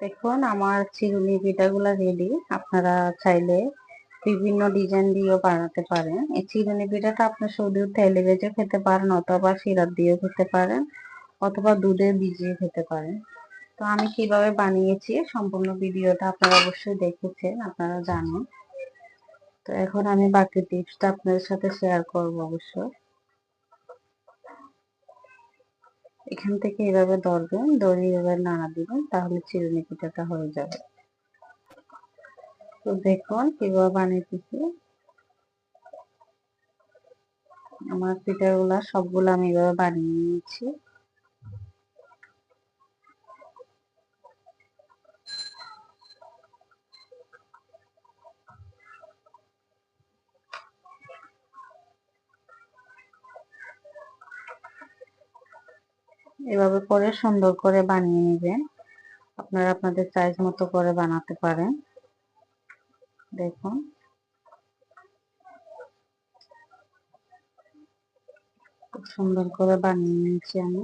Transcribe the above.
দেখুন আমার চিরুনি পিঠাগুলা রেডি। আপনারা চাইলে বিভিন্ন ডিজাইন দিয়েও বানাতে পারেন। এই চিরুনি পিঠাটা আপনার শুধু তেলে ভেজে খেতে পারেন, অথবা সিরাপ দিয়েও খেতে পারেন, অথবা দুধে ভিজিয়ে খেতে পারেন। তো আমি কিভাবে বানিয়েছি সম্পূর্ণ ভিডিওটা আপনারা অবশ্যই দেখেছেন, আপনারা জানেন। তো এখন আমি বাকি টিপসটা আপনাদের সাথে শেয়ার করব অবশ্যই। এখান থেকে এভাবে ধরবেন, ধরে এভাবে নাড়া দিবেন, তাহলে চিরুনি পিঠাটা হয়ে যাবে। তো দেখুন কিভাবে বানিয়েছি। আমার পিঠাগুলা সবগুলো আমি এভাবে বানিয়ে নিয়েছি। এভাবে করে সুন্দর করে বানিয়ে নেবেন। আপনারা আপনাদের সাইজ মতো করে বানাতে পারেন। দেখুন খুব সুন্দর করে বানিয়ে নিয়েছি আমি।